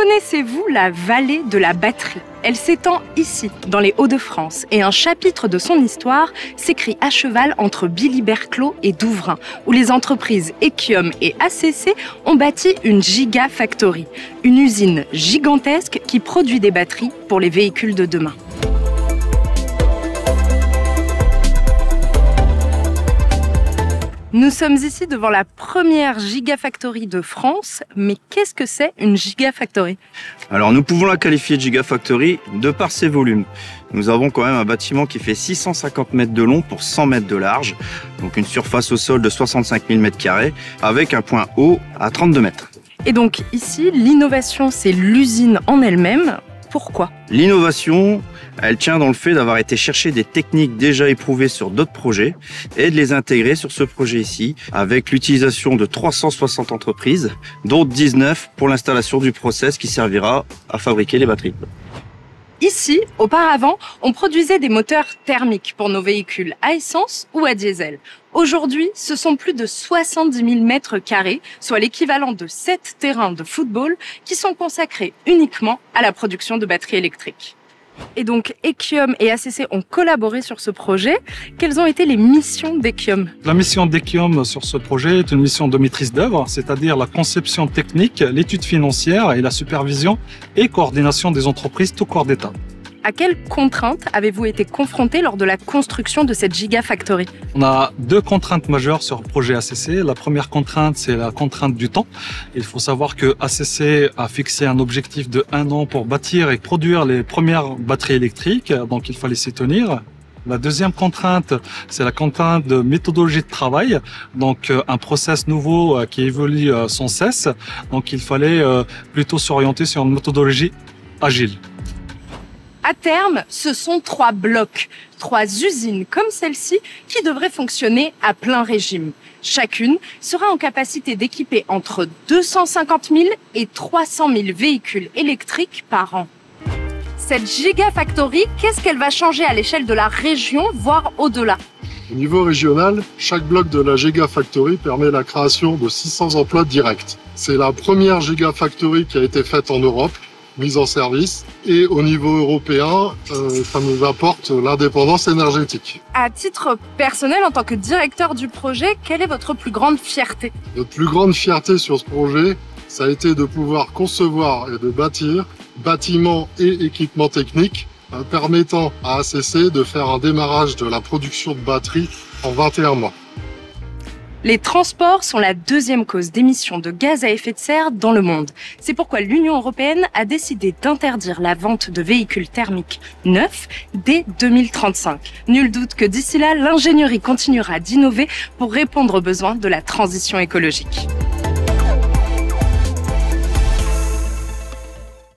Connaissez-vous la vallée de la batterie? Elle s'étend ici, dans les Hauts-de-France, et un chapitre de son histoire s'écrit à cheval entre Billy-Berclau et Douvrin, où les entreprises Echium et ACC ont bâti une Gigafactory, une usine gigantesque qui produit des batteries pour les véhicules de demain. Nous sommes ici devant la première Gigafactory de France, mais qu'est-ce que c'est une Gigafactory? Alors nous pouvons la qualifier de Gigafactory de par ses volumes. Nous avons quand même un bâtiment qui fait 650 mètres de long pour 100 mètres de large, donc une surface au sol de 65 000 m², avec un point haut à 32 mètres. Et donc ici, l'innovation, c'est l'usine en elle-même. Pourquoi? L'innovation, elle tient dans le fait d'avoir été chercher des techniques déjà éprouvées sur d'autres projets et de les intégrer sur ce projet ici, avec l'utilisation de 360 entreprises, dont 19 pour l'installation du process qui servira à fabriquer les batteries. Ici, auparavant, on produisait des moteurs thermiques pour nos véhicules à essence ou à diesel. Aujourd'hui, ce sont plus de 70 000 m², soit l'équivalent de 7 terrains de football, qui sont consacrés uniquement à la production de batteries électriques. Et donc, Echium et ACC ont collaboré sur ce projet. Quelles ont été les missions d'Echium? La mission d'Echium sur ce projet est une mission de maîtrise d'œuvre, c'est-à-dire la conception technique, l'étude financière et la supervision et coordination des entreprises tout corps d'État. À quelles contraintes avez-vous été confrontés lors de la construction de cette Gigafactory? On a deux contraintes majeures sur le projet ACC. La première contrainte, c'est la contrainte du temps. Il faut savoir que ACC a fixé un objectif de 1 an pour bâtir et produire les premières batteries électriques, donc il fallait s'y tenir. La deuxième contrainte, c'est la contrainte de méthodologie de travail, donc un process nouveau qui évolue sans cesse. Donc il fallait plutôt s'orienter sur une méthodologie agile. À terme, ce sont 3 blocs, 3 usines comme celle-ci qui devraient fonctionner à plein régime. Chacune sera en capacité d'équiper entre 250 000 et 300 000 véhicules électriques par an. Cette Gigafactory, qu'est-ce qu'elle va changer à l'échelle de la région, voire au-delà? Au niveau régional, chaque bloc de la Gigafactory permet la création de 600 emplois directs. C'est la première Gigafactory qui a été faite en Europe, mise en service, et au niveau européen, ça nous apporte l'indépendance énergétique. À titre personnel, en tant que directeur du projet, quelle est votre plus grande fierté? Notre plus grande fierté sur ce projet, ça a été de pouvoir concevoir et de bâtir bâtiments et équipements techniques permettant à ACC de faire un démarrage de la production de batteries en 21 mois. Les transports sont la deuxième cause d'émissions de gaz à effet de serre dans le monde. C'est pourquoi l'Union européenne a décidé d'interdire la vente de véhicules thermiques neufs dès 2035. Nul doute que d'ici là, l'ingénierie continuera d'innover pour répondre aux besoins de la transition écologique.